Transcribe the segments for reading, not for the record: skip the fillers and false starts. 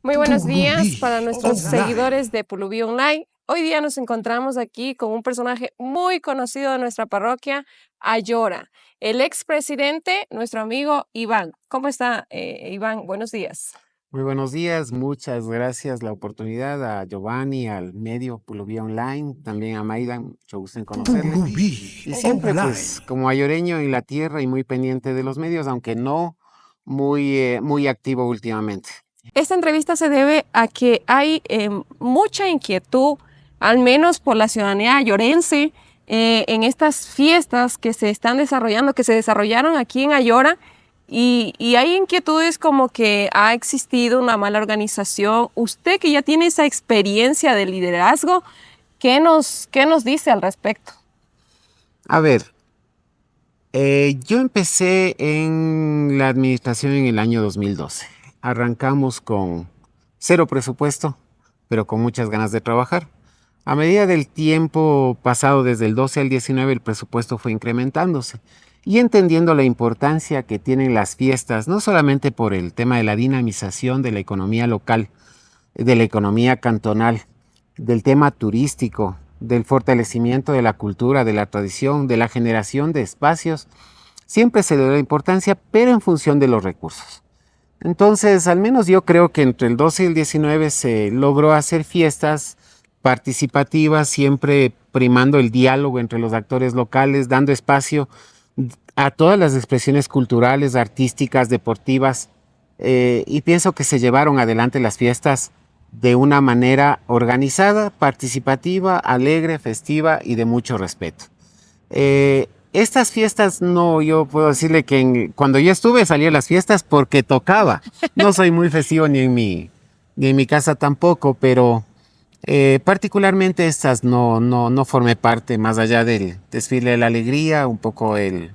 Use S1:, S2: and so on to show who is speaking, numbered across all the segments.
S1: Muy buenos días para nuestros seguidores de Pulubi Online. Hoy día nos encontramos aquí con un personaje muy conocido de nuestra parroquia, Ayora, el expresidente, nuestro amigo Iván. ¿Cómo está, Iván? Buenos días.
S2: Muy buenos días, muchas gracias la oportunidad a Giovanni, al medio Pulubi Online, también a Maida, mucho gusto en conocerle. Y siempre pues como ayoreño en la tierra y muy pendiente de los medios, aunque no muy activo últimamente.
S1: Esta entrevista se debe a que hay mucha inquietud, al menos por la ciudadanía ayorense, en estas fiestas que se están desarrollando, que se desarrollaron aquí en Ayora, y hay inquietudes como que ha existido una mala organización. Usted que ya tiene esa experiencia de liderazgo, ¿qué nos dice al respecto?
S2: A ver, yo empecé en la administración en el año 2012. Arrancamos con cero presupuesto, pero con muchas ganas de trabajar. A medida del tiempo pasado, desde el 12 al 19, el presupuesto fue incrementándose y entendiendo la importancia que tienen las fiestas, no solamente por el tema de la dinamización de la economía local, de la economía cantonal, del tema turístico, del fortalecimiento de la cultura, de la tradición, de la generación de espacios, siempre se le da importancia, pero en función de los recursos. Entonces, al menos yo creo que entre el 12 y el 19 se logró hacer fiestas participativas, siempre primando el diálogo entre los actores locales, dando espacio a todas las expresiones culturales, artísticas, deportivas, y pienso que se llevaron adelante las fiestas de una manera organizada, participativa, alegre, festiva y de mucho respeto. Estas fiestas no, yo puedo decirle que cuando yo estuve salí a las fiestas porque tocaba. No soy muy festivo ni en mi casa tampoco, pero particularmente estas no formé parte, más allá del desfile de la alegría, un poco el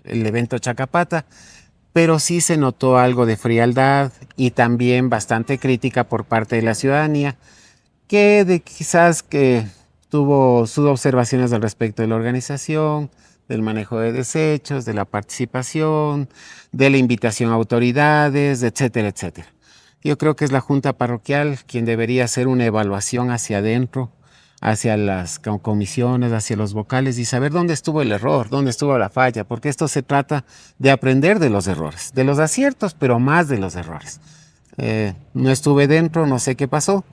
S2: evento Chacapata, pero sí se notó algo de frialdad y también bastante crítica por parte de la ciudadanía, quizás que tuvo sus observaciones al respecto de la organización, del manejo de desechos, de la participación, de la invitación a autoridades, etcétera, etcétera. Yo creo que es la Junta Parroquial quien debería hacer una evaluación hacia adentro, hacia las comisiones, hacia los vocales y saber dónde estuvo el error, dónde estuvo la falla, porque esto se trata de aprender de los errores, de los aciertos, pero más de los errores. No estuve dentro, no sé qué pasó,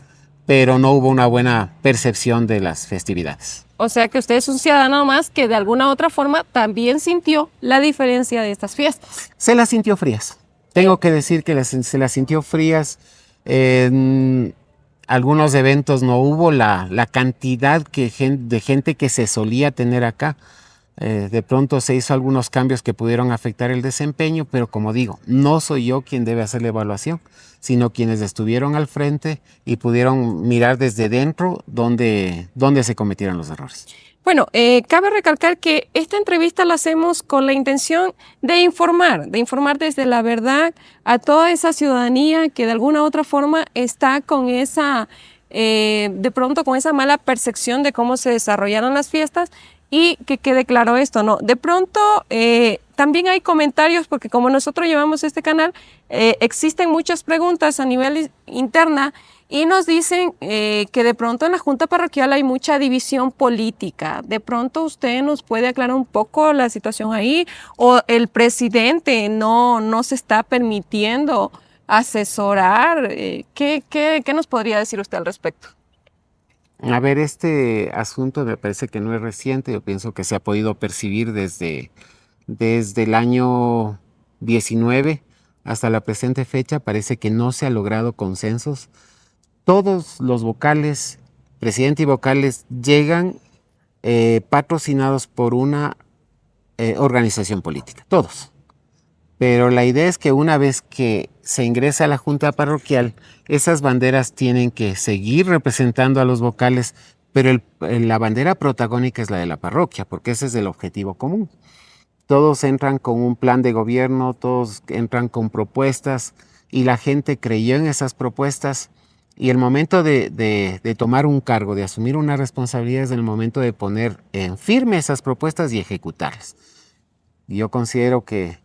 S2: pero no hubo una buena percepción de las festividades.
S1: O sea que usted es un ciudadano más que de alguna otra forma también sintió la diferencia de estas fiestas.
S2: Se las sintió frías. Tengo que decir que se las sintió frías. En algunos eventos no hubo la cantidad de gente que se solía tener acá. De pronto se hizo algunos cambios que pudieron afectar el desempeño, pero como digo, no soy yo quien debe hacer la evaluación, sino quienes estuvieron al frente y pudieron mirar desde dentro dónde se cometieron los errores.
S1: Bueno, cabe recalcar que esta entrevista la hacemos con la intención de informar desde la verdad a toda esa ciudadanía que de alguna u otra forma está con esa, de pronto con esa mala percepción de cómo se desarrollaron las fiestas y que quede claro esto, ¿no? De pronto también hay comentarios porque como nosotros llevamos este canal, existen muchas preguntas a nivel interna y nos dicen que de pronto en la Junta Parroquial hay mucha división política. De pronto usted nos puede aclarar un poco la situación ahí o el presidente no se está permitiendo asesorar. ¿Qué nos podría decir usted al respecto?
S2: A ver, este asunto me parece que no es reciente, yo pienso que se ha podido percibir desde el año 19 hasta la presente fecha, parece que no se ha logrado consensos. Todos los vocales, presidente y vocales, llegan patrocinados por una organización política, todos. Pero la idea es que una vez que se ingresa a la Junta Parroquial, esas banderas tienen que seguir representando a los vocales, pero la bandera protagónica es la de la parroquia, porque ese es el objetivo común. Todos entran con un plan de gobierno, todos entran con propuestas y la gente creyó en esas propuestas y el momento de tomar un cargo, de asumir una responsabilidad es el momento de poner en firme esas propuestas y ejecutarlas. Yo considero que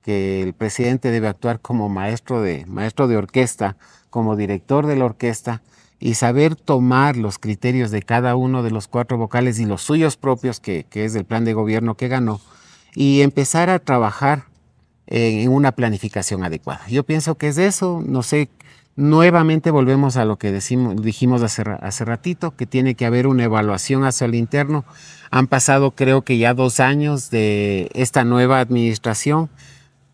S2: que el presidente debe actuar como maestro de orquesta, como director de la orquesta, y saber tomar los criterios de cada uno de los 4 vocales y los suyos propios, que es el plan de gobierno que ganó, y empezar a trabajar en una planificación adecuada. Yo pienso que es eso, no sé, nuevamente volvemos a lo que dijimos hace ratito, que tiene que haber una evaluación hacia el interno. Han pasado creo que ya 2 años de esta nueva administración.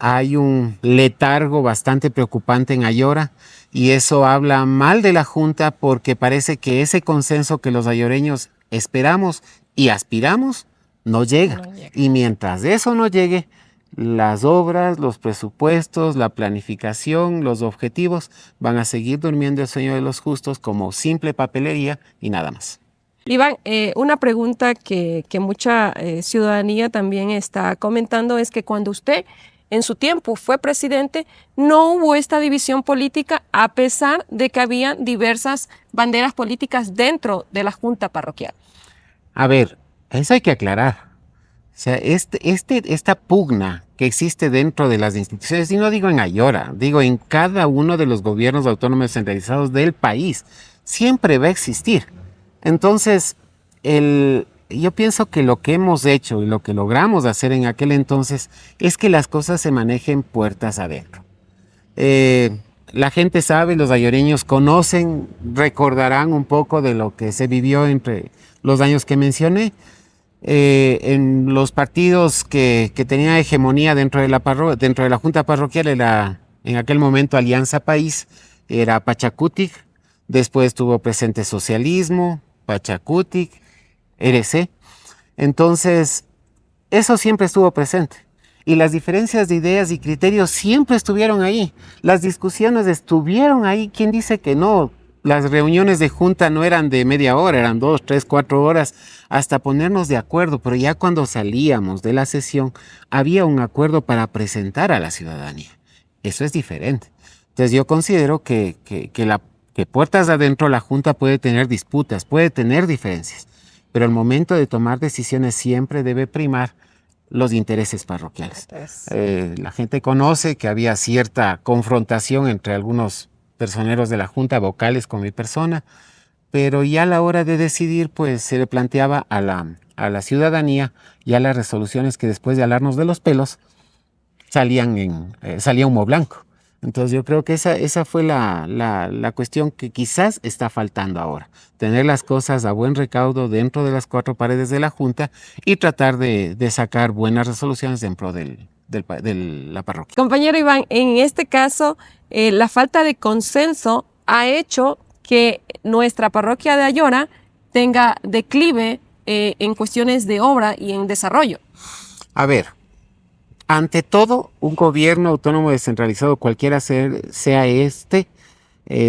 S2: Hay un letargo bastante preocupante en Ayora y eso habla mal de la Junta porque parece que ese consenso que los ayoreños esperamos y aspiramos no llega.
S1: No llega.
S2: Y mientras eso no llegue, las obras, los presupuestos, la planificación, los objetivos van a seguir durmiendo el sueño de los justos como simple papelería y nada más.
S1: Iván, una pregunta que mucha ciudadanía también está comentando es que cuando usted en su tiempo fue presidente, no hubo esta división política a pesar de que había diversas banderas políticas dentro de la Junta Parroquial.
S2: A ver, eso hay que aclarar. O sea, esta pugna que existe dentro de las instituciones, y no digo en Ayora, digo en cada uno de los gobiernos autónomos centralizados del país, siempre va a existir. Entonces, yo pienso que lo que hemos hecho y lo que logramos hacer en aquel entonces es que las cosas se manejen puertas adentro. La gente sabe, los ayoreños conocen, recordarán un poco de lo que se vivió entre los años que mencioné. En los partidos que tenían hegemonía dentro de la Junta Parroquial era en aquel momento Alianza País, era Pachacutic, después estuvo presente Socialismo, Pachacutic, RC. Entonces, eso siempre estuvo presente. Y las diferencias de ideas y criterios siempre estuvieron ahí. Las discusiones estuvieron ahí. ¿Quién dice que no? Las reuniones de junta no eran de media hora, eran 2, 3, 4 horas hasta ponernos de acuerdo. Pero ya cuando salíamos de la sesión, había un acuerdo para presentar a la ciudadanía. Eso es diferente. Entonces yo considero que puertas adentro la junta puede tener disputas, puede tener diferencias. Pero el momento de tomar decisiones siempre debe primar los intereses parroquiales. La gente conoce que había cierta confrontación entre algunos personeros de la Junta, vocales con mi persona, pero ya a la hora de decidir, pues se le planteaba a la ciudadanía ya las resoluciones que después de alarnos de los pelos salía humo blanco. Entonces yo creo que esa fue la cuestión que quizás está faltando ahora. Tener las cosas a buen recaudo dentro de las 4 paredes de la Junta y tratar de sacar buenas resoluciones dentro de la parroquia.
S1: Compañero Iván, en este caso, la falta de consenso ha hecho que nuestra parroquia de Ayora tenga declive en cuestiones de obra y en desarrollo.
S2: A ver, ante todo, un gobierno autónomo descentralizado, cualquiera sea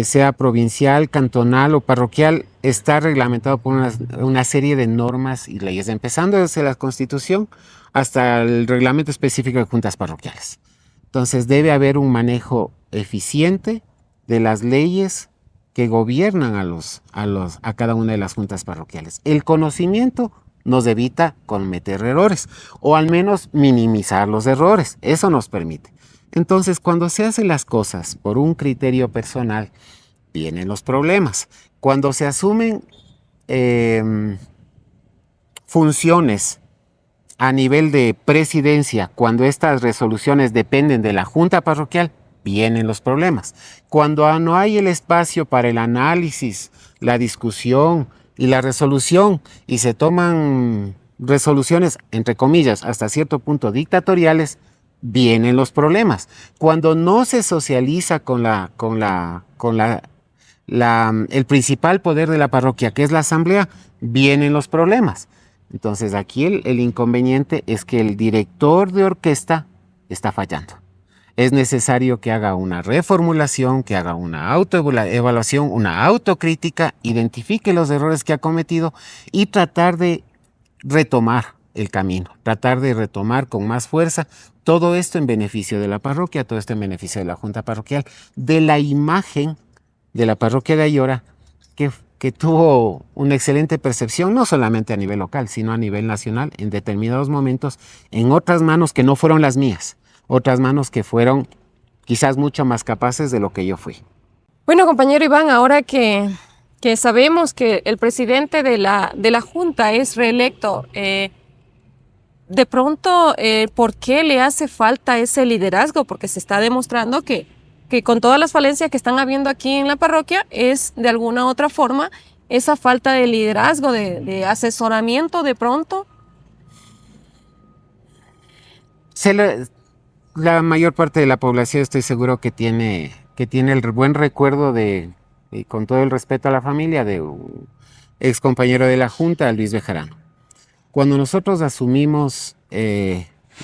S2: sea provincial, cantonal o parroquial, está reglamentado por una serie de normas y leyes, empezando desde la Constitución hasta el reglamento específico de juntas parroquiales. Entonces debe haber un manejo eficiente de las leyes que gobiernan a cada una de las juntas parroquiales. El conocimiento nos evita cometer errores o al menos minimizar los errores. Eso nos permite. Entonces, cuando se hacen las cosas por un criterio personal, vienen los problemas. Cuando se asumen funciones a nivel de presidencia, cuando estas resoluciones dependen de la junta parroquial, vienen los problemas. Cuando no hay el espacio para el análisis, la discusión y la resolución, y se toman resoluciones, entre comillas, hasta cierto punto dictatoriales, vienen los problemas. Cuando no se socializa el principal poder de la parroquia, que es la asamblea, vienen los problemas. Entonces aquí el inconveniente es que el director de orquesta está fallando. Es necesario que haga una reformulación, que haga una autoevaluación, una autocrítica, identifique los errores que ha cometido y tratar de retomar el camino, tratar de retomar con más fuerza todo esto en beneficio de la parroquia, todo esto en beneficio de la junta parroquial, de la imagen de la parroquia de Ayora, que tuvo una excelente percepción, no solamente a nivel local, sino a nivel nacional, en determinados momentos, en otras manos que no fueron las mías. otras manos que fueron quizás mucho más capaces de lo que yo fui.
S1: Bueno, compañero Iván, ahora que sabemos que el presidente de la Junta es reelecto, de pronto, ¿por qué le hace falta ese liderazgo? Porque se está demostrando que con todas las falencias que están habiendo aquí en la parroquia es de alguna otra forma esa falta de liderazgo, de asesoramiento de pronto.
S2: La mayor parte de la población estoy seguro que tiene el buen recuerdo y con todo el respeto a la familia, de un ex compañero de la Junta, Luis Bejarano. Cuando nosotros asumimos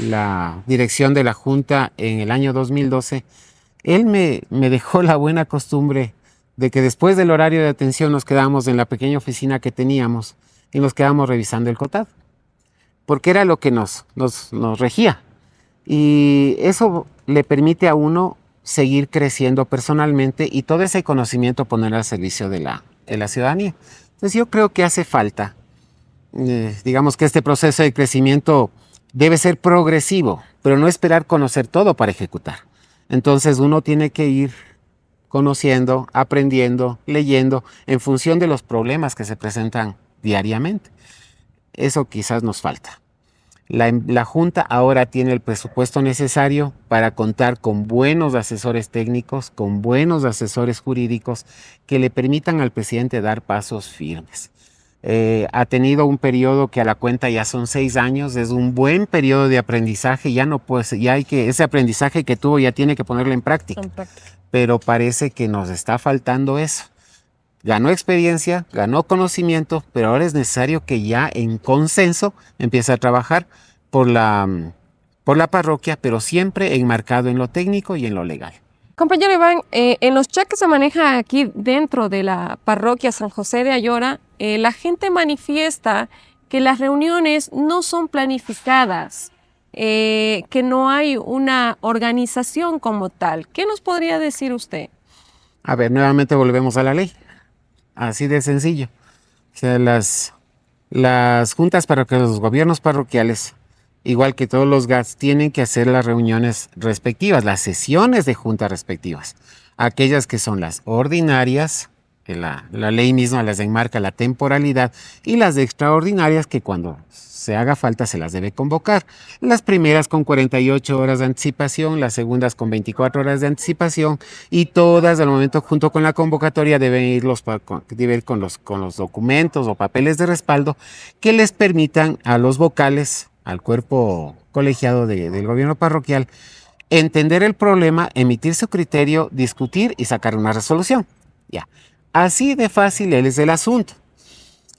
S2: la dirección de la Junta en el año 2012, él me dejó la buena costumbre de que después del horario de atención nos quedábamos en la pequeña oficina que teníamos y nos quedábamos revisando el COTAD, porque era lo que nos regía. Y eso le permite a uno seguir creciendo personalmente y todo ese conocimiento poner al servicio de la ciudadanía. Entonces yo creo que hace falta, digamos que este proceso de crecimiento debe ser progresivo, pero no esperar conocer todo para ejecutar. Entonces uno tiene que ir conociendo, aprendiendo, leyendo en función de los problemas que se presentan diariamente. Eso quizás nos falta. La Junta ahora tiene el presupuesto necesario para contar con buenos asesores técnicos, con buenos asesores jurídicos que le permitan al presidente dar pasos firmes. Ha tenido un periodo que a la cuenta ya son 6 años, es un buen periodo de aprendizaje, ese aprendizaje que tuvo ya tiene que ponerlo en práctica. Pero parece que nos está faltando eso. Ganó experiencia, ganó conocimiento, pero ahora es necesario que ya en consenso empiece a trabajar por la parroquia, pero siempre enmarcado en lo técnico y en lo legal.
S1: Compañero Iván, en los chats que se maneja aquí dentro de la parroquia San José de Ayora, la gente manifiesta que las reuniones no son planificadas, que no hay una organización como tal. ¿Qué nos podría decir usted?
S2: A ver, nuevamente volvemos a la ley. Así de sencillo. O sea, las juntas parroquiales, los gobiernos parroquiales, igual que todos los GATS, tienen que hacer las reuniones respectivas, las sesiones de junta respectivas. Aquellas que son las ordinarias, que la ley misma las enmarca la temporalidad, y las extraordinarias que cuando se haga falta se las debe convocar. Las primeras con 48 horas de anticipación, las segundas con 24 horas de anticipación, y todas al momento junto con la convocatoria deben ir con los documentos o papeles de respaldo que les permitan a los vocales, al cuerpo colegiado del gobierno parroquial, entender el problema, emitir su criterio, discutir y sacar una resolución. Ya. Así de fácil es el asunto.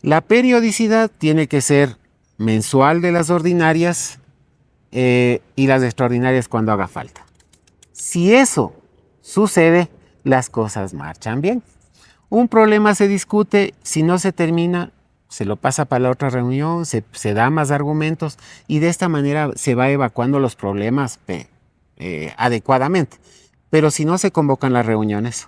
S2: La periodicidad tiene que ser mensual de las ordinarias y las extraordinarias cuando haga falta. Si eso sucede, las cosas marchan bien. Un problema se discute, si no se termina, se lo pasa para la otra reunión, se da más argumentos y de esta manera se va evacuando los problemas adecuadamente. Pero si no se convocan las reuniones,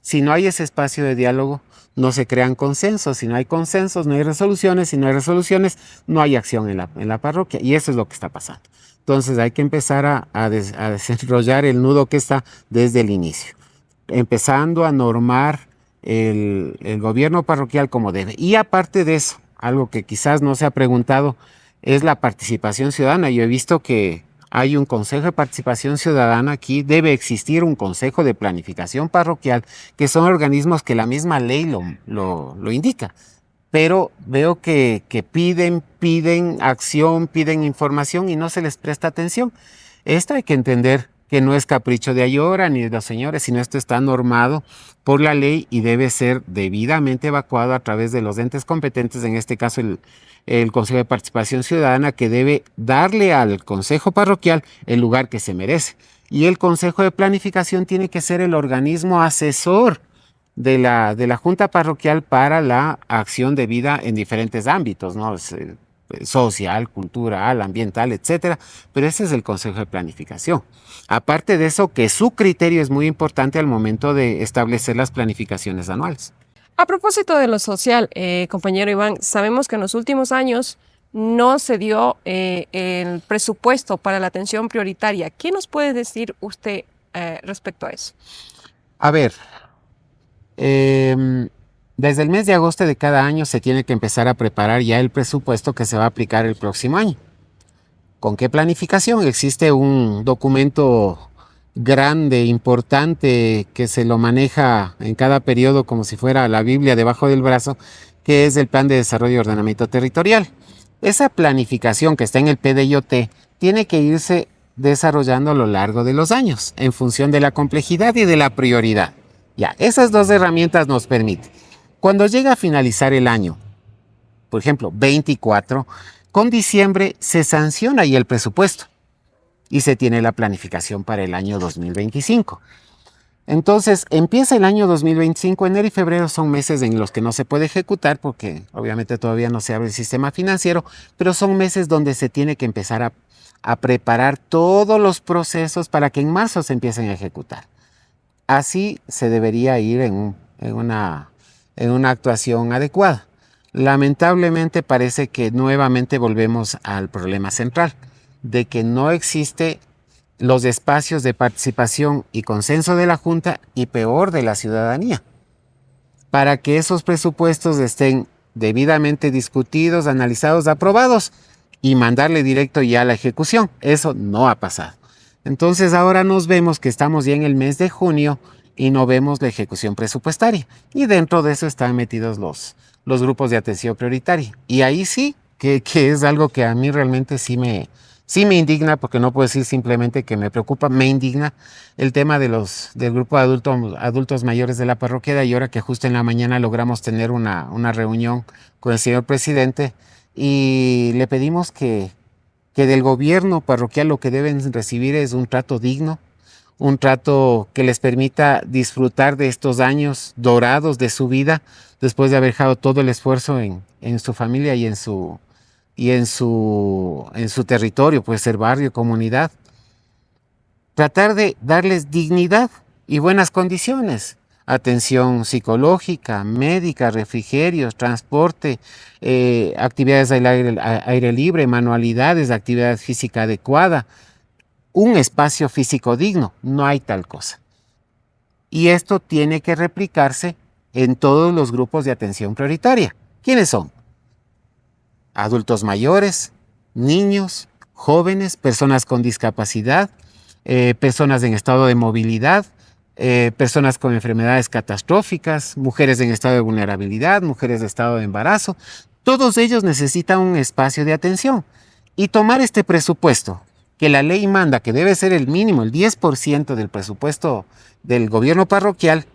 S2: si no hay ese espacio de diálogo, no se crean consensos. Si no hay consensos, no hay resoluciones. Si no hay resoluciones, no hay acción en la parroquia. Y eso es lo que está pasando. Entonces hay que empezar a desarrollar el nudo que está desde el inicio. Empezando a normar el gobierno parroquial como debe. Y aparte de eso, algo que quizás no se ha preguntado, es la participación ciudadana. Yo he visto que hay un consejo de participación ciudadana aquí, debe existir un consejo de planificación parroquial, que son organismos que la misma ley lo indica. Pero veo que piden acción, piden información y no se les presta atención. Esto hay que entender que no es capricho de Ayora ni de los señores, sino esto está normado por la ley y debe ser debidamente evacuado a través de los entes competentes, en este caso el Consejo de Participación Ciudadana, que debe darle al Consejo Parroquial el lugar que se merece. Y el Consejo de Planificación tiene que ser el organismo asesor de la Junta Parroquial para la acción de vida en diferentes ámbitos, ¿no? Social, cultural, ambiental, etcétera, pero ese es el Consejo de Planificación. Aparte de eso, que su criterio es muy importante al momento de establecer las planificaciones anuales.
S1: A propósito de lo social, compañero Iván, sabemos que en los últimos años no se dio el presupuesto para la atención prioritaria. ¿Qué nos puede decir usted respecto a eso?
S2: A ver, desde el mes de agosto de cada año se tiene que empezar a preparar ya el presupuesto que se va a aplicar el próximo año. ¿Con qué planificación? Existe un documento grande, importante, que se lo maneja en cada periodo como si fuera la Biblia debajo del brazo, que es el Plan de Desarrollo y Ordenamiento Territorial. Esa planificación que está en el PDIOT tiene que irse desarrollando a lo largo de los años, en función de la complejidad y de la prioridad. Ya, esas dos herramientas nos permiten. Cuando llega a finalizar el año, por ejemplo, 24, con diciembre se sanciona ahí el presupuesto y se tiene la planificación para el año 2025. Entonces empieza el año 2025, enero y febrero son meses en los que no se puede ejecutar porque obviamente todavía no se abre el sistema financiero, pero son meses donde se tiene que empezar a preparar todos los procesos para que en marzo se empiecen a ejecutar. Así se debería ir en una actuación adecuada. Lamentablemente parece que nuevamente volvemos al problema central, de que no existe los espacios de participación y consenso de la Junta y peor de la ciudadanía, para que esos presupuestos estén debidamente discutidos, analizados, aprobados y mandarle directo ya a la ejecución. Eso no ha pasado. Entonces ahora nos vemos que estamos ya en el mes de junio y no vemos la ejecución presupuestaria. Y dentro de eso están metidos los grupos de atención prioritaria. Y ahí sí, que es algo que a mí realmente sí me indigna, porque no puedo decir simplemente que me preocupa, me indigna el tema del grupo de adultos mayores de la parroquia de Ayora, que justo en la mañana logramos tener una reunión con el señor presidente y le pedimos que del gobierno parroquial lo que deben recibir es un trato digno, un trato que les permita disfrutar de estos años dorados de su vida, después de haber dejado todo el esfuerzo en su familia y en su territorio, puede ser barrio, comunidad. Tratar de darles dignidad y buenas condiciones. Atención psicológica, médica, refrigerios, transporte, actividades al aire libre, manualidades, actividad física adecuada, un espacio físico digno. No hay tal cosa. Y esto tiene que replicarse en todos los grupos de atención prioritaria. ¿Quiénes son? Adultos mayores, niños, jóvenes, personas con discapacidad, personas en estado de movilidad, personas con enfermedades catastróficas, mujeres en estado de vulnerabilidad, mujeres de estado de embarazo. Todos ellos necesitan un espacio de atención. Y tomar este presupuesto, que la ley manda que debe ser el mínimo, el 10% del presupuesto del gobierno parroquial,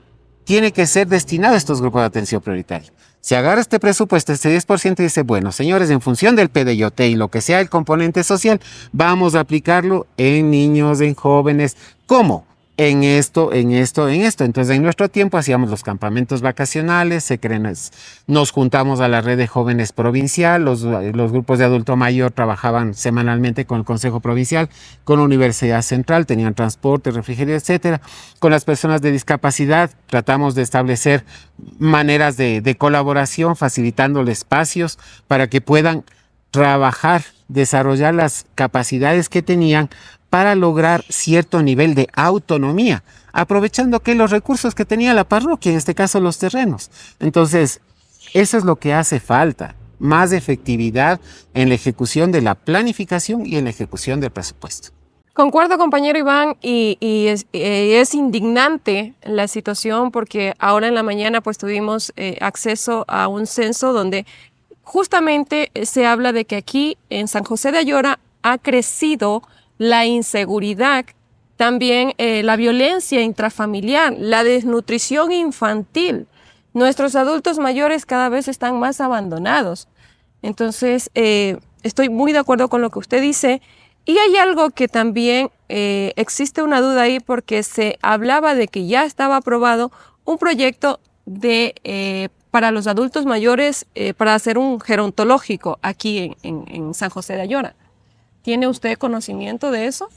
S2: tiene que ser destinado a estos grupos de atención prioritaria. Se agarra este presupuesto, este 10%, y dice, bueno, señores, en función del PDIOT y lo que sea el componente social, vamos a aplicarlo en niños, en jóvenes. ¿Cómo? En esto. Entonces, en nuestro tiempo hacíamos los campamentos vacacionales, nos juntamos a la red de jóvenes provincial, los grupos de adulto mayor trabajaban semanalmente con el Consejo Provincial, con la Universidad Central, tenían transporte, refrigerio, etcétera. Con las personas de discapacidad tratamos de establecer maneras de colaboración, facilitándoles espacios para que puedan trabajar, desarrollar las capacidades que tenían para lograr cierto nivel de autonomía, aprovechando que los recursos que tenía la parroquia, en este caso los terrenos. Entonces, eso es lo que hace falta, más efectividad en la ejecución de la planificación y en la ejecución del presupuesto.
S1: Concuerdo, compañero Iván, y es indignante la situación porque ahora en la mañana pues tuvimos acceso a un censo donde justamente se habla de que aquí en San José de Ayora ha crecido la inseguridad, también la violencia intrafamiliar, la desnutrición infantil. Nuestros adultos mayores cada vez están más abandonados. Entonces, estoy muy de acuerdo con lo que usted dice. Y hay algo que también existe una duda ahí porque se hablaba de que ya estaba aprobado un proyecto para los adultos mayores para hacer un gerontológico aquí en San José de Ayora. ¿Tiene usted conocimiento de eso?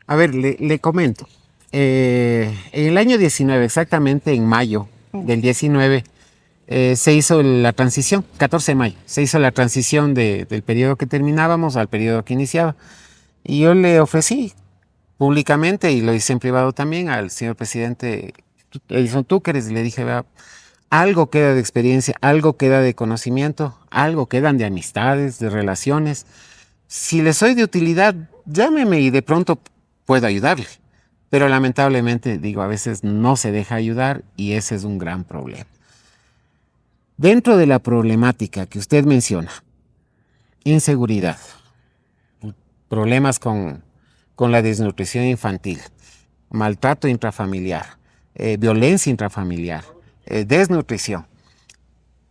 S2: A ver, le comento. En el año 19, exactamente en mayo del 19, se hizo la transición, 14 de mayo, se hizo la transición del periodo que terminábamos al periodo que iniciaba. Y yo le ofrecí públicamente, y lo hice en privado también, al señor presidente Edison Túqueres, y le dije, vea, algo queda de experiencia, algo queda de conocimiento, algo quedan de amistades, de relaciones. Si le soy de utilidad, llámeme y de pronto puedo ayudarle. Pero lamentablemente, digo, a veces no se deja ayudar y ese es un gran problema. Dentro de la problemática que usted menciona, inseguridad, problemas con la desnutrición infantil, maltrato intrafamiliar, violencia intrafamiliar, desnutrición.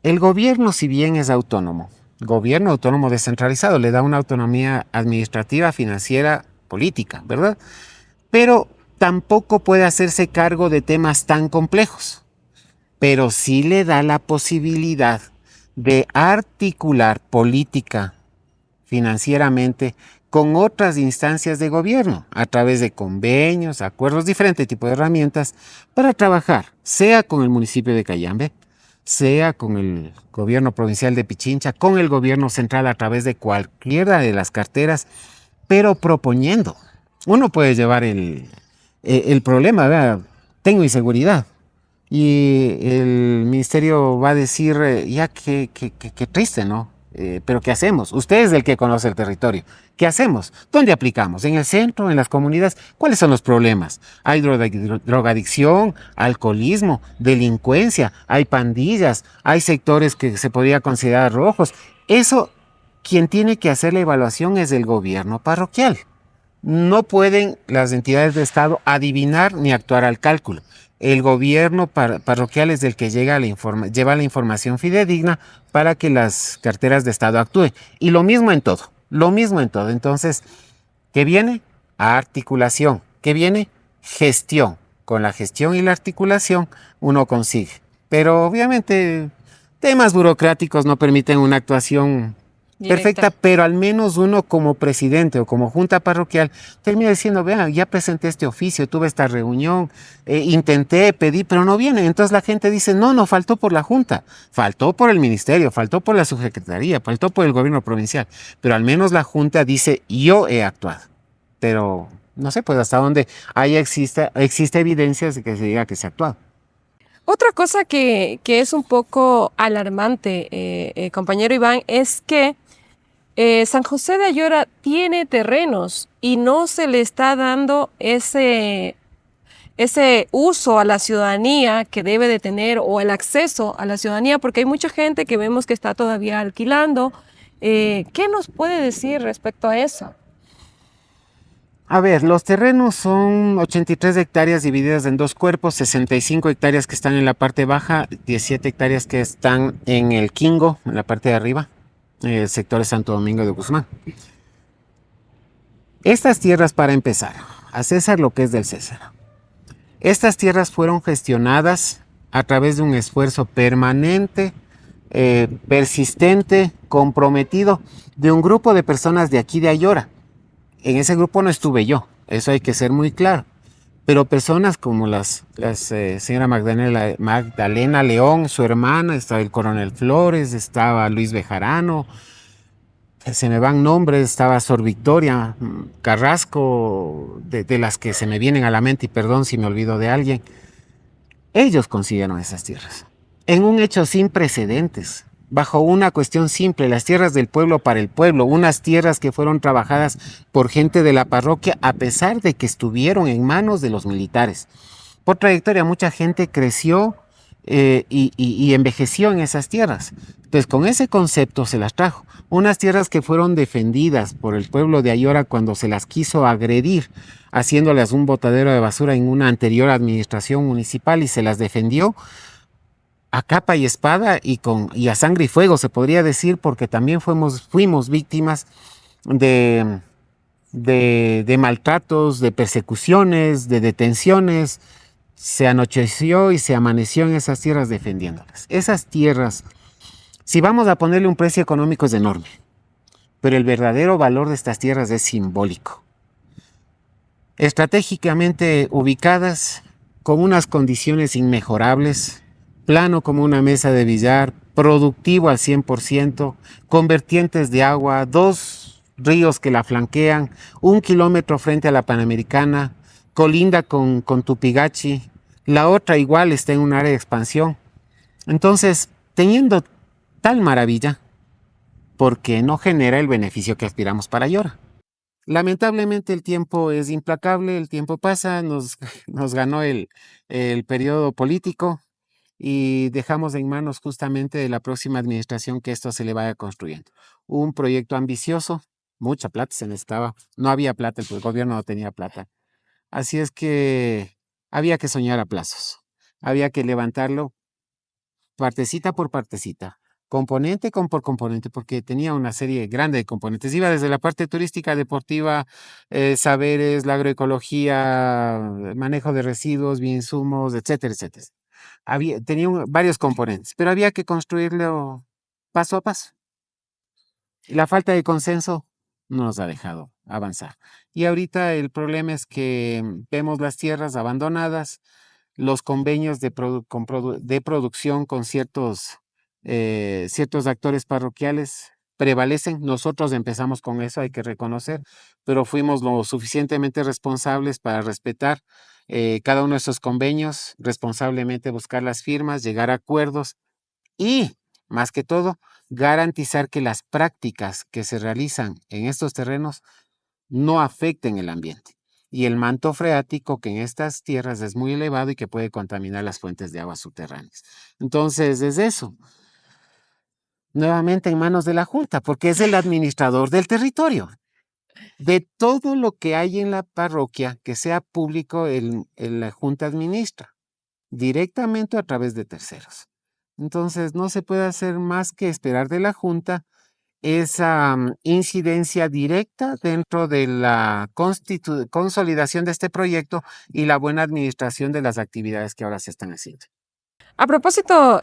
S2: El gobierno, si bien es autónomo, gobierno autónomo descentralizado, le da una autonomía administrativa, financiera, política, ¿verdad? Pero tampoco puede hacerse cargo de temas tan complejos, pero sí le da la posibilidad de articular política financieramente con otras instancias de gobierno, a través de convenios, acuerdos, diferentes tipos de herramientas para trabajar, sea con el municipio de Cayambe, sea con el gobierno provincial de Pichincha, con el gobierno central a través de cualquiera de las carteras, pero proponiendo. Uno puede llevar el problema, ¿verdad? Tengo inseguridad. Y el ministerio va a decir, ya qué triste, ¿no? Pero ¿qué hacemos? Usted es el que conoce el territorio. ¿Qué hacemos? ¿Dónde aplicamos? ¿En el centro? ¿En las comunidades? ¿Cuáles son los problemas? Hay drogadicción, alcoholismo, delincuencia, hay pandillas, hay sectores que se podría considerar rojos. Eso, quien tiene que hacer la evaluación es el gobierno parroquial. No pueden las entidades de Estado adivinar ni actuar al cálculo. El gobierno parroquial es el que lleva la información fidedigna para que las carteras de Estado actúen. Y lo mismo en todo, lo mismo en todo. Entonces, ¿qué viene? Articulación. ¿Qué viene? Gestión. Con la gestión y la articulación uno consigue. Pero obviamente temas burocráticos no permiten una actuación perfecta, pero al menos uno como presidente o como junta parroquial termina diciendo, vea, ya presenté este oficio, tuve esta reunión, intenté, pedí, pero no viene. Entonces la gente dice, no faltó por la junta, faltó por el ministerio, faltó por la subsecretaría, faltó por el gobierno provincial, pero al menos la junta dice, yo he actuado. Pero no sé, pues hasta dónde existe evidencias de que se diga que se ha actuado.
S1: Otra cosa que es un poco alarmante, compañero Iván, es que San José de Ayora tiene terrenos y no se le está dando ese uso a la ciudadanía que debe de tener, o el acceso a la ciudadanía, porque hay mucha gente que vemos que está todavía alquilando. ¿Qué nos puede decir respecto a eso?
S2: A ver, los terrenos son 83 hectáreas divididas en dos cuerpos, 65 hectáreas que están en la parte baja, 17 hectáreas que están en el Quingo, en la parte de arriba, el sector de Santo Domingo de Guzmán. Estas tierras, para empezar, a César lo que es del César. Estas tierras fueron gestionadas a través de un esfuerzo permanente, persistente, comprometido, de un grupo de personas de aquí de Ayora. En ese grupo no estuve yo, eso hay que ser muy claro. Pero personas como señora Magdalena León, su hermana, estaba el coronel Flores, estaba Luis Bejarano, se me van nombres, estaba Sor Victoria Carrasco, de las que se me vienen a la mente, y perdón si me olvido de alguien. Ellos consiguieron esas tierras, en un hecho sin precedentes, bajo una cuestión simple, las tierras del pueblo para el pueblo, unas tierras que fueron trabajadas por gente de la parroquia a pesar de que estuvieron en manos de los militares. Por trayectoria, mucha gente creció y envejeció en esas tierras. Entonces, con ese concepto se las trajo. Unas tierras que fueron defendidas por el pueblo de Ayora cuando se las quiso agredir, haciéndolas un botadero de basura en una anterior administración municipal, y se las defendió a capa y espada y a sangre y fuego, se podría decir, porque también fuimos víctimas de maltratos, de persecuciones, de detenciones. Se anocheció y se amaneció en esas tierras defendiéndolas. Esas tierras, si vamos a ponerle un precio económico, es enorme, pero el verdadero valor de estas tierras es simbólico. Estratégicamente ubicadas, con unas condiciones inmejorables, plano como una mesa de billar, productivo al 100%, con vertientes de agua, 2 ríos que la flanquean, 1 kilómetro frente a la Panamericana, colinda con Tupigachi, la otra igual está en un área de expansión. Entonces, teniendo tal maravilla, ¿por qué no genera el beneficio que aspiramos para Ayora? Lamentablemente el tiempo es implacable, el tiempo pasa, nos ganó el periodo político y dejamos en manos justamente de la próxima administración que esto se le vaya construyendo. Un proyecto ambicioso, mucha plata se necesitaba, no había plata, el gobierno no tenía plata. Así es que había que soñar a plazos, había que levantarlo partecita por partecita, componente por componente, porque tenía una serie grande de componentes. Iba desde la parte turística, deportiva, saberes, la agroecología, manejo de residuos, bioinsumos, etcétera, etcétera. Tenía varios componentes, pero había que construirlo paso a paso. Y la falta de consenso no nos ha dejado avanzar. Y ahorita el problema es que vemos las tierras abandonadas, los convenios de producción con ciertos actores parroquiales prevalecen. Nosotros empezamos con eso, hay que reconocer, pero fuimos lo suficientemente responsables para respetar cada uno de esos convenios, responsablemente buscar las firmas, llegar a acuerdos y, más que todo, garantizar que las prácticas que se realizan en estos terrenos no afecten el ambiente y el manto freático que en estas tierras es muy elevado y que puede contaminar las fuentes de agua subterráneas. Entonces, es eso. Nuevamente en manos de la Junta, porque es el administrador del territorio. De todo lo que hay en la parroquia que sea público, la Junta administra directamente o a través de terceros. Entonces, no se puede hacer más que esperar de la Junta esa incidencia directa dentro de la consolidación de este proyecto y la buena administración de las actividades que ahora se están haciendo.
S1: A propósito,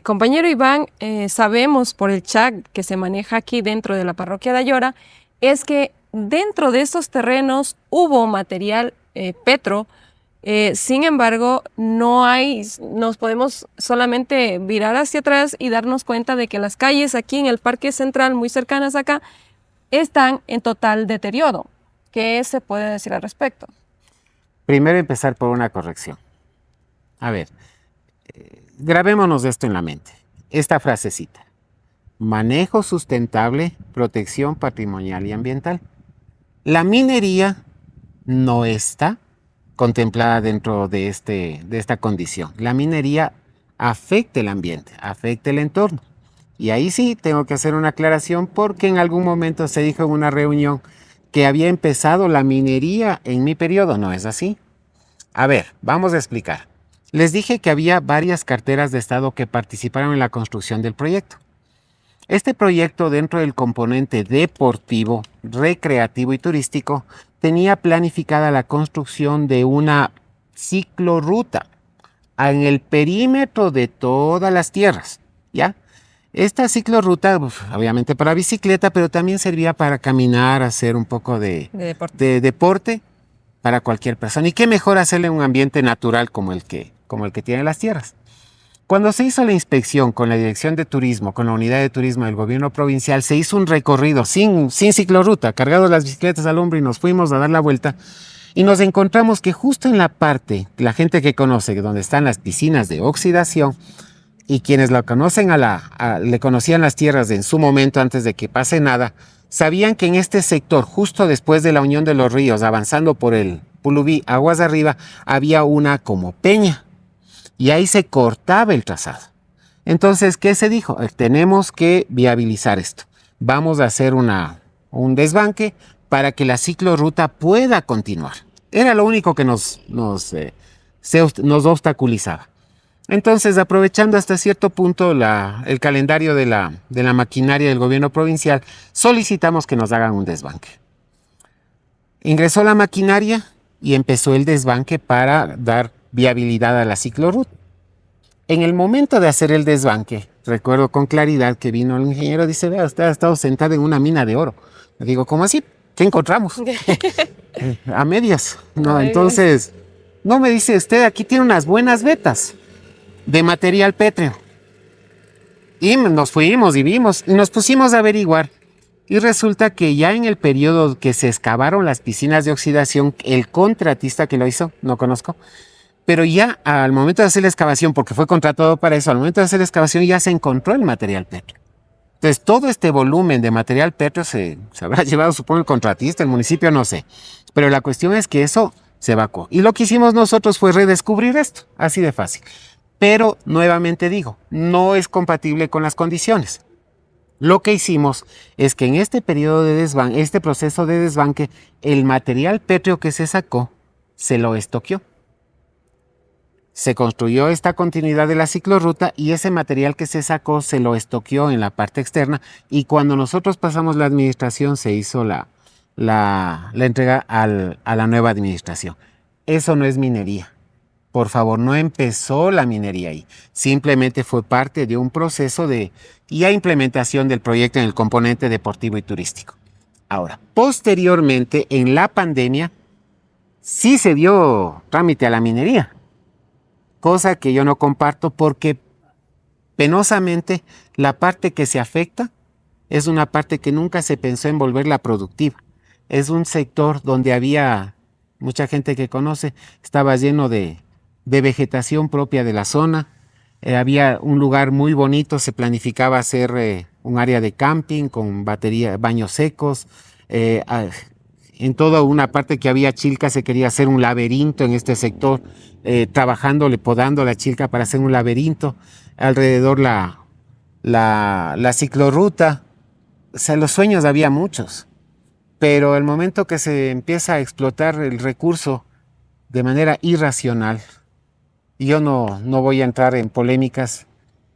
S1: compañero Iván, sabemos por el chat que se maneja aquí dentro de la parroquia de Ayora, es que dentro de estos terrenos hubo material petro. Sin embargo, nos podemos solamente virar hacia atrás y darnos cuenta de que las calles aquí en el Parque Central, muy cercanas acá, están en total deterioro. ¿Qué se puede decir al respecto?
S2: Primero empezar por una corrección. A ver, grabémonos esto en la mente. Esta frasecita. Manejo sustentable, protección patrimonial y ambiental. La minería no está contemplada dentro de esta condición. La minería afecta el ambiente, afecta el entorno. Y ahí sí tengo que hacer una aclaración porque en algún momento se dijo en una reunión que había empezado la minería en mi periodo. No es así. A ver, vamos a explicar. Les dije que había varias carteras de Estado que participaron en la construcción del proyecto. Este proyecto, dentro del componente deportivo, recreativo y turístico, tenía planificada la construcción de una ciclorruta en el perímetro de todas las tierras, ¿ya? Esta ciclorruta, obviamente para bicicleta, pero también servía para caminar, hacer un poco de deporte para cualquier persona. Y qué mejor hacerle en un ambiente natural como el que tienen las tierras. Cuando se hizo la inspección con la Dirección de Turismo, con la Unidad de Turismo del Gobierno Provincial, se hizo un recorrido sin ciclorruta, cargados las bicicletas al hombro y nos fuimos a dar la vuelta y nos encontramos que justo en la parte, la gente que conoce, donde están las piscinas de oxidación y quienes la conocen le conocían las tierras en su momento antes de que pase nada, sabían que en este sector, justo después de la unión de los ríos, avanzando por el Pulubí, aguas arriba, había una como peña. Y ahí se cortaba el trazado. Entonces, ¿qué se dijo? Tenemos que viabilizar esto. Vamos a hacer un desbanque para que la ciclorruta pueda continuar. Era lo único que nos obstaculizaba. Entonces, aprovechando hasta cierto punto el calendario de la maquinaria del gobierno provincial, solicitamos que nos hagan un desbanque. Ingresó la maquinaria y empezó el desbanque para dar viabilidad a la ciclorruta. En el momento de hacer el desbanque, recuerdo con claridad que vino el ingeniero y dice, vea, usted ha estado sentado en una mina de oro. Le digo, ¿cómo así? ¿Qué encontramos? A medias. No, entonces, no me dice usted, aquí tiene unas buenas vetas. de material pétreo. Y nos fuimos y vimos, y nos pusimos a averiguar. Y resulta que ya en el periodo que se excavaron las piscinas de oxidación, el contratista que lo hizo, no conozco, pero ya al momento de hacer la excavación, porque fue contratado para eso, al momento de hacer la excavación ya se encontró el material pétreo. Entonces todo este volumen de material pétreo se habrá llevado, supongo, el contratista, el municipio, no sé. Pero la cuestión es que eso se evacuó. Y lo que hicimos nosotros fue redescubrir esto, así de fácil. Pero nuevamente digo, no es compatible con las condiciones. Lo que hicimos es que en este periodo de desbanque, este proceso de desbanque, el material pétreo que se sacó se lo estoqueó. Se construyó esta continuidad de la ciclorruta y ese material que se sacó se lo estoqueó en la parte externa y cuando nosotros pasamos la administración se hizo la entrega a la nueva administración. Eso no es minería. Por favor, no empezó la minería ahí. Simplemente fue parte de un proceso de ya implementación del proyecto en el componente deportivo y turístico. Ahora, posteriormente, en la pandemia, sí se dio trámite a la minería. Cosa que yo no comparto porque penosamente la parte que se afecta es una parte que nunca se pensó en volverla productiva. Es un sector donde había mucha gente que conoce, estaba lleno de vegetación propia de la zona. Había un lugar muy bonito, se planificaba hacer un área de camping con baños secos. En toda una parte que había chilca se quería hacer un laberinto en este sector, trabajándole, podando la chilca para hacer un laberinto. Alrededor la ciclorruta. O sea, los sueños había muchos. Pero el momento que se empieza a explotar el recurso de manera irracional, y yo no voy a entrar en polémicas,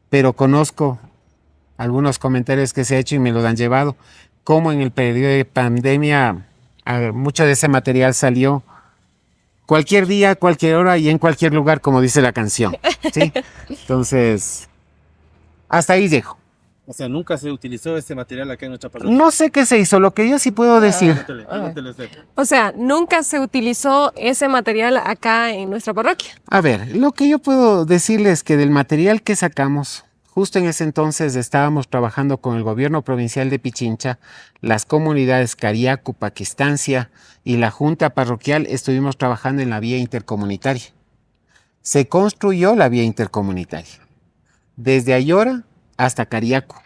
S2: pero conozco algunos comentarios que se ha hecho y me los han llevado, como en el periodo de pandemia mucho de ese material salió cualquier día, cualquier hora y en cualquier lugar, como dice la canción, ¿sí? Entonces, hasta ahí llego.
S3: O sea, nunca se utilizó este material acá en nuestra parroquia.
S2: No sé qué se hizo, lo que yo sí puedo decir.
S1: O sea, nunca se utilizó ese material acá en nuestra parroquia.
S2: A ver, lo que yo puedo decirles es que del material que sacamos, justo en ese entonces estábamos trabajando con el gobierno provincial de Pichincha, las comunidades Cariaco, Paquistancia y la junta parroquial estuvimos trabajando en la vía intercomunitaria. Se construyó la vía intercomunitaria, desde Ayora hasta Cariaco,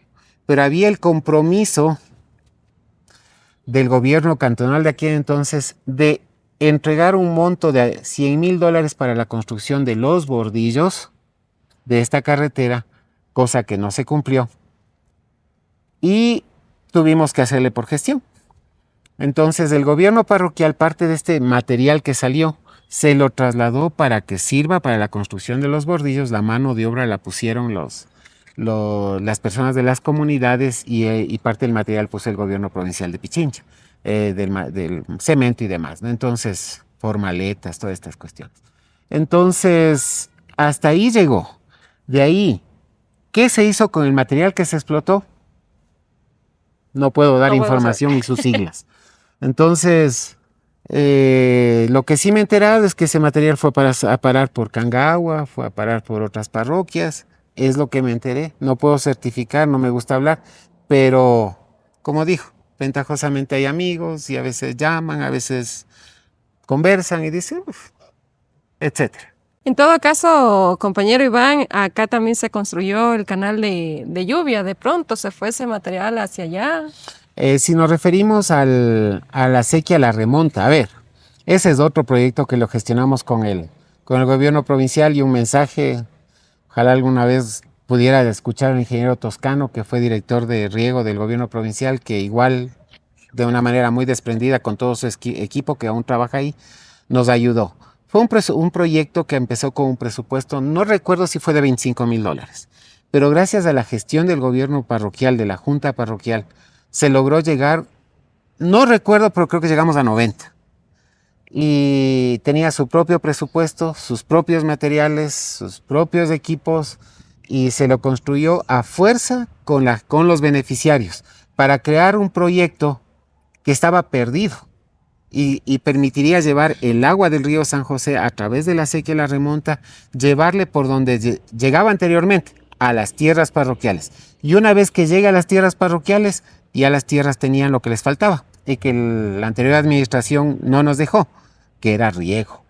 S2: pero había el compromiso del gobierno cantonal de aquel entonces de entregar un monto de $100,000 para la construcción de los bordillos de esta carretera, cosa que no se cumplió, y tuvimos que hacerle por gestión. Entonces el gobierno parroquial, parte de este material que salió, se lo trasladó para que sirva para la construcción de los bordillos. La mano de obra la pusieron las personas de las comunidades y parte del material puso el gobierno provincial de Pichincha, del cemento y demás, ¿no? Entonces, formaletas, todas estas cuestiones. Entonces, hasta ahí llegó. De ahí, ¿qué se hizo con el material que se explotó? No puedo dar información y sus siglas. Entonces, lo que sí me he enterado es que ese material fue a parar por Cangagua, fue a parar por otras parroquias. Es lo que me enteré. No puedo certificar, no me gusta hablar, pero como dijo, ventajosamente hay amigos y a veces llaman, a veces conversan y dicen, etcétera.
S1: En todo caso, compañero Iván, acá también se construyó el canal de lluvia. De pronto se fue ese material hacia allá.
S2: Si nos referimos a la sequía, la remonta, a ver, ese es otro proyecto que lo gestionamos con el gobierno provincial y un mensaje. Ojalá alguna vez pudiera escuchar al ingeniero Toscano, que fue director de riego del gobierno provincial, que igual, de una manera muy desprendida con todo su equipo que aún trabaja ahí, nos ayudó. Fue un proyecto que empezó con un presupuesto, no recuerdo si fue de $25,000, pero gracias a la gestión del gobierno parroquial, de la junta parroquial, se logró llegar, no recuerdo, pero creo que llegamos a 90. Y tenía su propio presupuesto, sus propios materiales, sus propios equipos, y se lo construyó a fuerza con los beneficiarios para crear un proyecto que estaba perdido. y permitiría llevar el agua del río San José a través de la acequia La Remonta, llevarle por donde llegaba anteriormente, a las tierras parroquiales. Y una vez que llega a las tierras parroquiales, ya las tierras tenían lo que les faltaba y que la anterior administración no nos dejó, que era riego.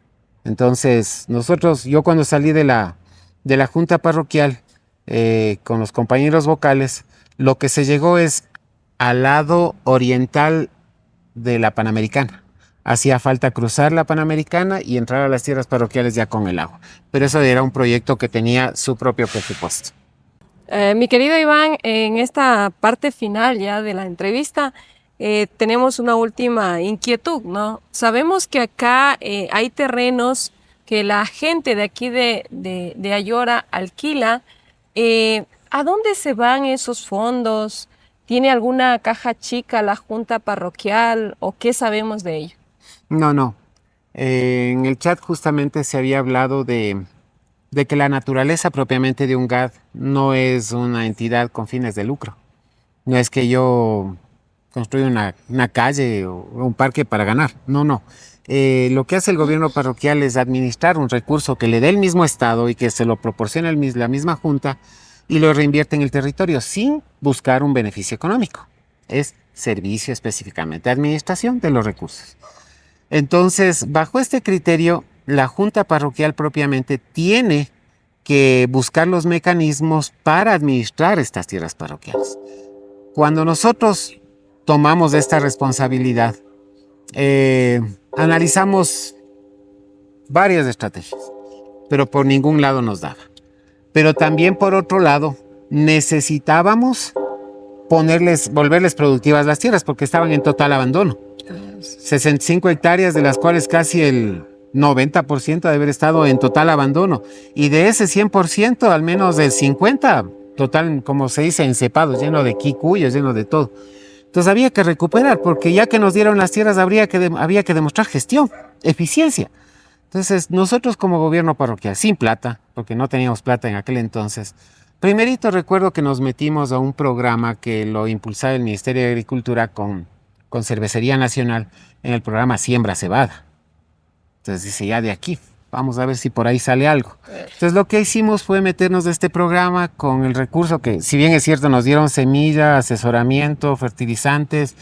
S2: Entonces, yo cuando salí de la junta parroquial con los compañeros vocales, lo que se llegó es al lado oriental de la Panamericana. Hacía falta cruzar la Panamericana y entrar a las tierras parroquiales ya con el agua. Pero eso era un proyecto que tenía su propio presupuesto.
S1: Mi querido Iván, en esta parte final ya de la entrevista, tenemos una última inquietud, ¿no? Sabemos que acá hay terrenos que la gente de aquí de Ayora alquila. ¿A dónde se van esos fondos? ¿Tiene alguna caja chica la junta parroquial o qué sabemos de ello?
S2: No. En el chat justamente se había hablado de que la naturaleza propiamente de un GAD no es una entidad con fines de lucro. No es que yo construya una calle o un parque para ganar. No. Lo que hace el gobierno parroquial es administrar un recurso que le dé el mismo Estado y que se lo proporciona la misma junta y lo reinvierte en el territorio sin buscar un beneficio económico. Es servicio específicamente, administración de los recursos. Entonces, bajo este criterio, la junta parroquial propiamente tiene que buscar los mecanismos para administrar estas tierras parroquiales. Cuando nosotros tomamos esta responsabilidad, analizamos varias estrategias, pero por ningún lado nos daba. Pero también por otro lado, necesitábamos volverles productivas las tierras porque estaban en total abandono. 65 hectáreas, de las cuales casi el 90% de haber estado en total abandono. Y de ese 100%, al menos del 50%, total, como se dice, encepado, lleno de quicuyos, lleno de todo. Entonces había que recuperar, porque ya que nos dieron las tierras, había que demostrar gestión, eficiencia. Entonces nosotros como gobierno parroquial, sin plata, porque no teníamos plata en aquel entonces, primerito recuerdo que nos metimos a un programa que lo impulsaba el Ministerio de Agricultura con Cervecería Nacional en el programa Siembra Cebada. Entonces dice, ya de aquí, vamos a ver si por ahí sale algo. Entonces lo que hicimos fue meternos de este programa con el recurso que, si bien es cierto, nos dieron semilla, asesoramiento, fertilizantes,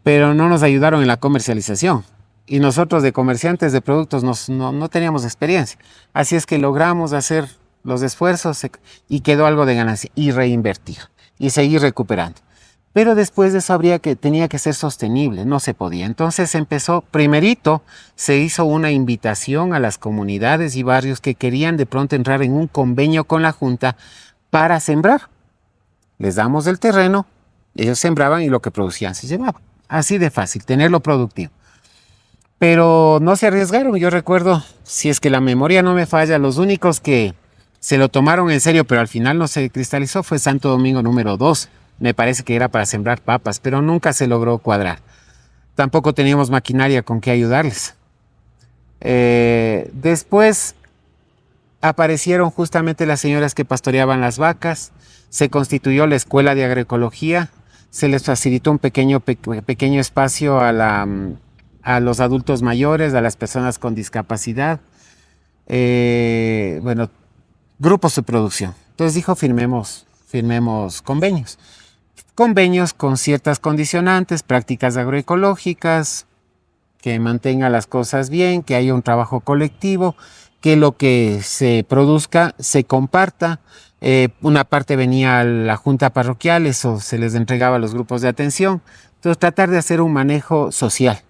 S2: pero no nos ayudaron en la comercialización. Y nosotros de comerciantes de productos no teníamos experiencia. Así es que logramos hacer los esfuerzos y quedó algo de ganancia y reinvertir y seguir recuperando. Pero después de eso tenía que ser sostenible, no se podía. Entonces primerito se hizo una invitación a las comunidades y barrios que querían de pronto entrar en un convenio con la Junta para sembrar. Les damos el terreno, ellos sembraban y lo que producían se llevaba. Así de fácil, tenerlo productivo. Pero no se arriesgaron. Yo recuerdo, si es que la memoria no me falla, los únicos que se lo tomaron en serio, pero al final no se cristalizó, fue Santo Domingo número 2. Me parece que era para sembrar papas, pero nunca se logró cuadrar. Tampoco teníamos maquinaria con que ayudarles. Después aparecieron justamente las señoras que pastoreaban las vacas, se constituyó la escuela de agroecología, se les facilitó un pequeño espacio a los adultos mayores, a las personas con discapacidad, grupos de producción. Entonces dijo, firmemos convenios con ciertas condicionantes, prácticas agroecológicas, que mantenga las cosas bien, que haya un trabajo colectivo, que lo que se produzca se comparta. Una parte venía a la junta parroquial, eso se les entregaba a los grupos de atención. Entonces tratar de hacer un manejo social,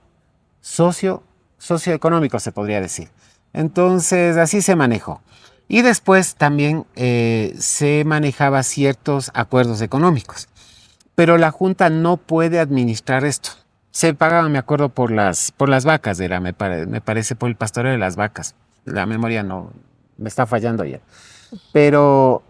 S2: socioeconómico se podría decir. Entonces así se manejó. Y después también se manejaba ciertos acuerdos económicos. Pero la Junta no puede administrar esto. Se pagaba, me acuerdo, por las vacas, me parece por el pastoreo de las vacas. La memoria no me está fallando ya. Pero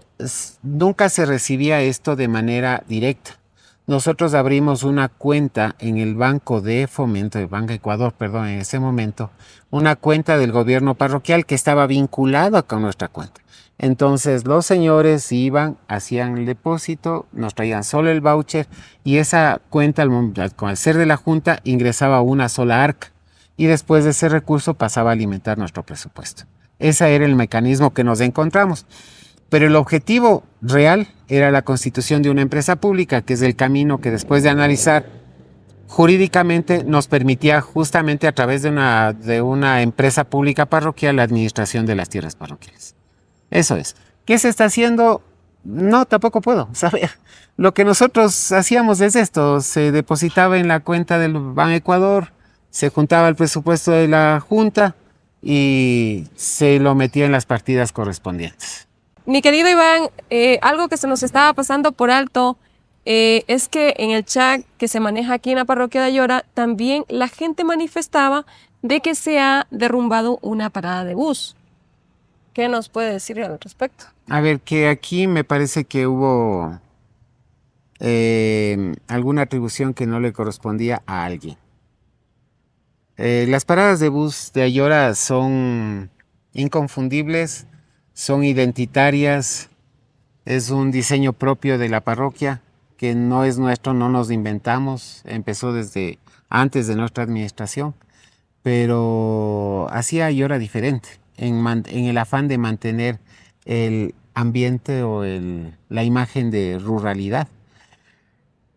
S2: nunca se recibía esto de manera directa. Nosotros abrimos una cuenta en el Banco de Fomento, el Banco Ecuador, perdón, en ese momento, una cuenta del gobierno parroquial que estaba vinculada con nuestra cuenta. Entonces los señores iban, hacían el depósito, nos traían solo el voucher y esa cuenta al ser de la Junta ingresaba a una sola arca y después de ese recurso pasaba a alimentar nuestro presupuesto. Ese era el mecanismo que nos encontramos. Pero el objetivo real era la constitución de una empresa pública, que es el camino que después de analizar jurídicamente nos permitía justamente a través de una empresa pública parroquial la administración de las tierras parroquiales. Eso es. ¿Qué se está haciendo? No, tampoco puedo saber. Lo que nosotros hacíamos es esto, se depositaba en la cuenta del Ban Ecuador, se juntaba el presupuesto de la Junta y se lo metía en las partidas correspondientes.
S1: Mi querido Iván, algo que se nos estaba pasando por alto es que en el chat que se maneja aquí en la parroquia de Ayora, también la gente manifestaba de que se ha derrumbado una parada de bus. ¿Qué nos puede decir al respecto?
S2: A ver, que aquí me parece que hubo alguna atribución que no le correspondía a alguien. Las paradas de bus de Ayora son inconfundibles, son identitarias, es un diseño propio de la parroquia que no es nuestro, no nos inventamos, empezó desde antes de nuestra administración, pero hacía Ayora diferente en el afán de mantener el ambiente o la imagen de ruralidad.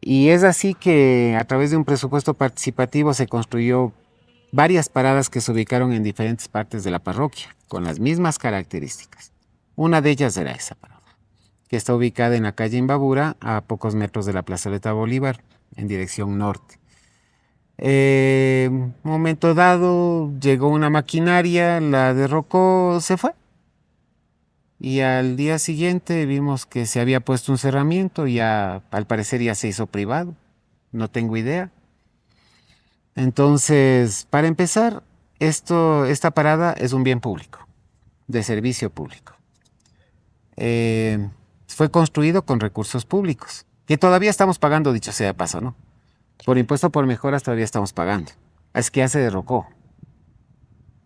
S2: Y es así que a través de un presupuesto participativo se construyó varias paradas que se ubicaron en diferentes partes de la parroquia, con las mismas características. Una de ellas era esa parada, que está ubicada en la calle Imbabura, a pocos metros de la Plazoleta Bolívar, en dirección norte. Momento dado, llegó una maquinaria, la derrocó, se fue. Y al día siguiente vimos que se había puesto un cerramiento, ya al parecer ya se hizo privado, no tengo idea. Entonces, para empezar, esta parada es un bien público, de servicio público. Fue construido con recursos públicos, que todavía estamos pagando, dicho sea de paso, ¿no? Por impuesto por mejoras todavía estamos pagando. Es que ya se derrocó.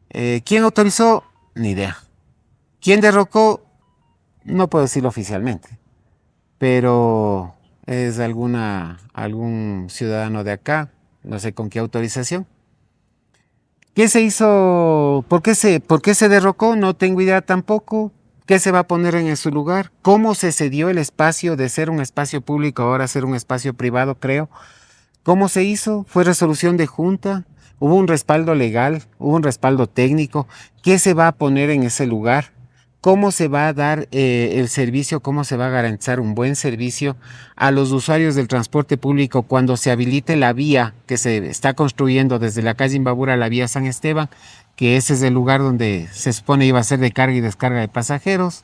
S2: ¿Quién autorizó? Ni idea. ¿Quién derrocó? No puedo decirlo oficialmente, pero es algún ciudadano de acá, no sé con qué autorización. ¿Qué se hizo? ¿Por qué se derrocó? No tengo idea tampoco. ¿Qué se va a poner en su lugar? ¿Cómo se cedió el espacio de ser un espacio público ahora a ser un espacio privado, creo? ¿Cómo se hizo? ¿Fue resolución de junta? ¿Hubo un respaldo legal? ¿Hubo un respaldo técnico? ¿Qué se va a poner en ese lugar? ¿Cómo se va a dar el servicio? ¿Cómo se va a garantizar un buen servicio a los usuarios del transporte público cuando se habilite la vía que se está construyendo desde la calle Imbabura a la vía San Esteban, que ese es el lugar donde se supone iba a ser de carga y descarga de pasajeros?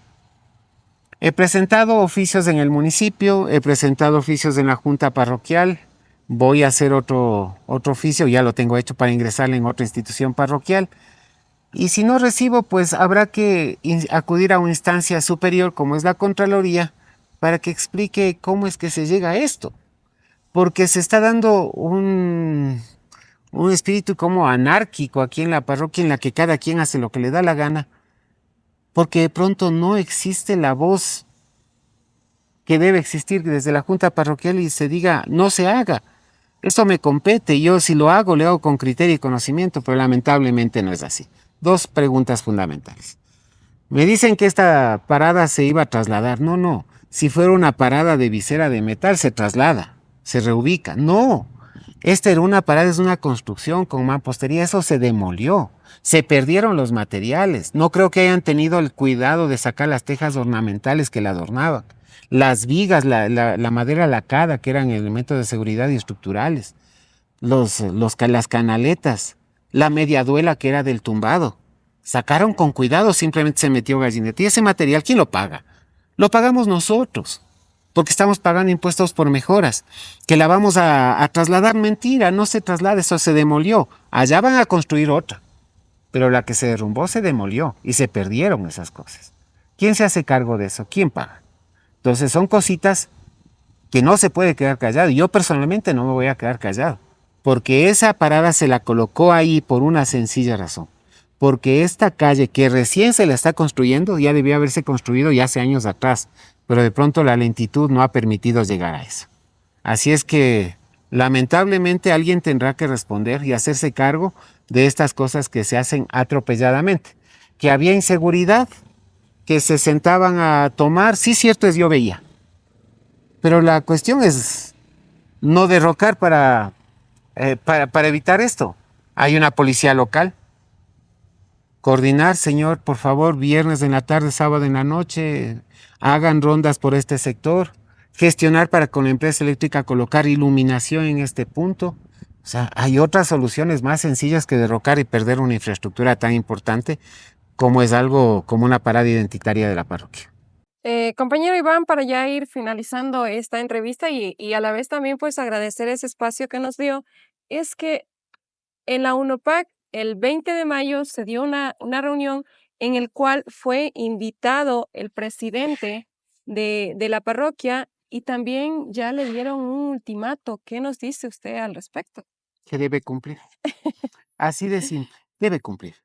S2: He presentado oficios en el municipio, he presentado oficios en la junta parroquial, voy a hacer otro oficio, ya lo tengo hecho para ingresarle en otra institución parroquial. Y si no recibo, pues habrá que acudir a una instancia superior como es la Contraloría para que explique cómo es que se llega a esto. Porque se está dando un espíritu como anárquico aquí en la parroquia en la que cada quien hace lo que le da la gana. Porque de pronto no existe la voz que debe existir desde la Junta Parroquial y se diga, no se haga. Esto me compete, yo si lo hago con criterio y conocimiento, pero lamentablemente no es así. Dos preguntas fundamentales. Me dicen que esta parada se iba a trasladar. No. Si fuera una parada de visera de metal, se traslada, se reubica. No. Esta era una parada, es una construcción con mampostería. Eso se demolió. Se perdieron los materiales. No creo que hayan tenido el cuidado de sacar las tejas ornamentales que la adornaban. Las vigas, la madera lacada, que eran elementos de seguridad y estructurales. Las canaletas. La mediaduela que era del tumbado. Sacaron con cuidado, simplemente se metió gallineta. ¿Y ese material quién lo paga? Lo pagamos nosotros, porque estamos pagando impuestos por mejoras. Que la vamos a trasladar, mentira, no se traslada, eso se demolió. Allá van a construir otra. Pero la que se derrumbó se demolió y se perdieron esas cosas. ¿Quién se hace cargo de eso? ¿Quién paga? Entonces son cositas que no se puede quedar callado. Yo personalmente no me voy a quedar callado. Porque esa parada se la colocó ahí por una sencilla razón. porque esta calle que recién se la está construyendo ya debió haberse construido ya hace años atrás, pero de pronto la lentitud no ha permitido llegar a eso. Así es que lamentablemente alguien tendrá que responder y hacerse cargo de estas cosas que se hacen atropelladamente. Que había inseguridad, que se sentaban a tomar, sí cierto es, yo veía. Pero la cuestión es no derrocar para evitar esto. Hay una policía local. Coordinar, señor, por favor, viernes en la tarde, sábado en la noche, hagan rondas por este sector, gestionar para con la empresa eléctrica colocar iluminación en este punto. O sea, hay otras soluciones más sencillas que derrocar y perder una infraestructura tan importante como es algo como una parada identitaria de la parroquia.
S1: Compañero Iván, para ya ir finalizando esta entrevista y a la vez también pues agradecer ese espacio que nos dio, es que en la UNOPAC el 20 de mayo se dio una reunión en el cual fue invitado el presidente de la parroquia y también ya le dieron un ultimato. ¿Qué nos dice usted al respecto?
S2: Que debe cumplir. Así de simple, debe cumplir.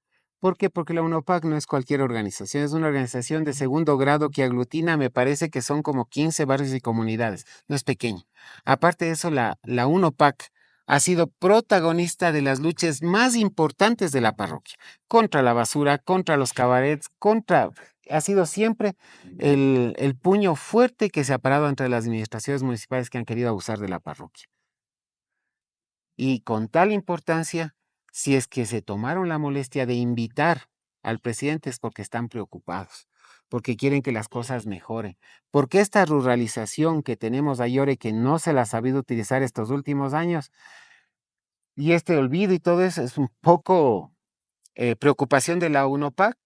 S2: ¿Por qué? Porque la UNOPAC no es cualquier organización, es una organización de segundo grado que aglutina, me parece que son como 15 barrios y comunidades, no es pequeño. Aparte de eso, la UNOPAC ha sido protagonista de las luchas más importantes de la parroquia, contra la basura, contra los cabarets, ha sido siempre el puño fuerte que se ha parado entre las administraciones municipales que han querido abusar de la parroquia. Y con tal importancia, si es que se tomaron la molestia de invitar al presidente es porque están preocupados, porque quieren que las cosas mejoren, porque esta ruralización que tenemos a Yore, que no se la ha sabido utilizar estos últimos años, y este olvido y todo eso es un poco preocupación de la UNOPAC,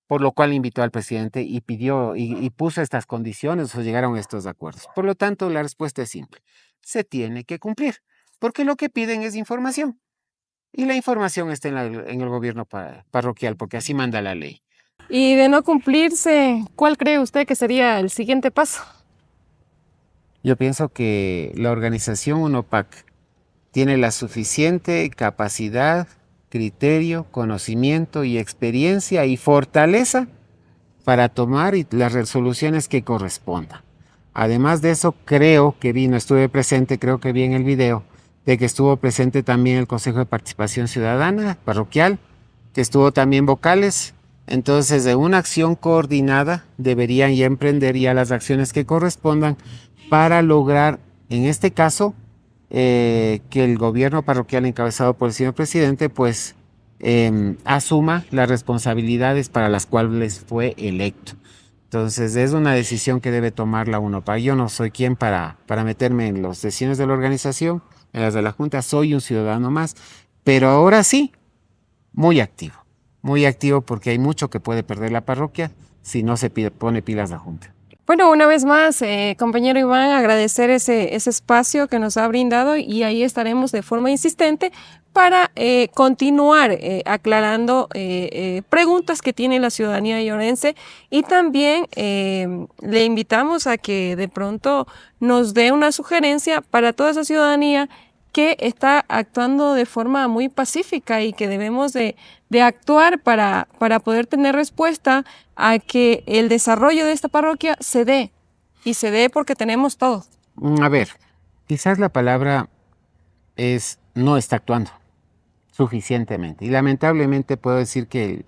S2: por lo cual invitó al presidente y pidió y puso estas condiciones o llegaron a estos acuerdos. Por lo tanto, la respuesta es simple, se tiene que cumplir, porque lo que piden es información. Y la información está en el gobierno parroquial, porque así manda la ley.
S1: Y de no cumplirse, ¿cuál cree usted que sería el siguiente paso?
S2: Yo pienso que la organización UNOPAC tiene la suficiente capacidad, criterio, conocimiento y experiencia y fortaleza para tomar las resoluciones que correspondan. Además de eso, creo que no estuve presente, creo que vi en el video, de que estuvo presente también el Consejo de Participación Ciudadana parroquial, que estuvo también vocales. Entonces, de una acción coordinada, deberían ya emprender ya las acciones que correspondan para lograr, en este caso, que el gobierno parroquial encabezado por el señor presidente, pues, asuma las responsabilidades para las cuales fue electo. Entonces es una decisión que debe tomar la UNOPAC. Yo no soy quien para meterme en las decisiones de la organización, en las de la Junta, soy un ciudadano más, pero ahora sí, muy activo porque hay mucho que puede perder la parroquia si no se pone pilas la Junta.
S1: Bueno, una vez más, compañero Iván, agradecer ese espacio que nos ha brindado y ahí estaremos de forma insistente para continuar aclarando preguntas que tiene la ciudadanía llorense y también le invitamos a que de pronto nos dé una sugerencia para toda esa ciudadanía que está actuando de forma muy pacífica y que debemos de actuar para poder tener respuesta a que el desarrollo de esta parroquia se dé, y se dé porque tenemos todo.
S2: A ver, quizás la palabra es no está actuando suficientemente. Y lamentablemente puedo decir que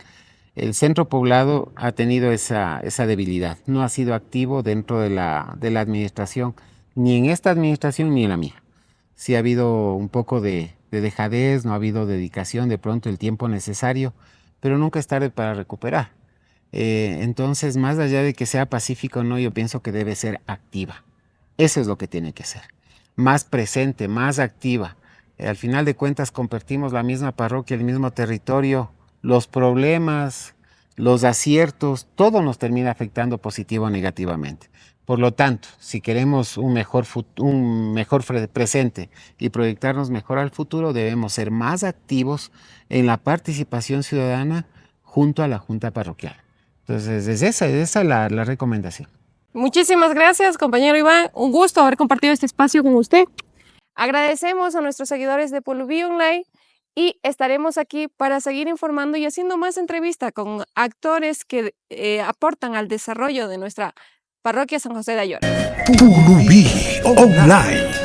S2: el centro poblado ha tenido esa debilidad. No ha sido activo dentro de la administración, ni en esta administración ni en la mía. Sí ha habido un poco de dejadez, no ha habido dedicación, de pronto el tiempo necesario, pero nunca es tarde para recuperar. Entonces, más allá de que sea pacífico o no, yo pienso que debe ser activa. Eso es lo que tiene que ser. Más presente, más activa. Al final de cuentas compartimos la misma parroquia, el mismo territorio, los problemas, los aciertos, todo nos termina afectando positivo o negativamente. Por lo tanto, si queremos un mejor presente y proyectarnos mejor al futuro, debemos ser más activos en la participación ciudadana junto a la Junta Parroquial. Entonces, es esa la recomendación.
S1: Muchísimas gracias, compañero Iván. Un gusto haber compartido este espacio con usted. Agradecemos a nuestros seguidores de Polubi Online y estaremos aquí para seguir informando y haciendo más entrevistas con actores que aportan al desarrollo de nuestra parroquia San José de Ayora.
S4: Pulubí Online.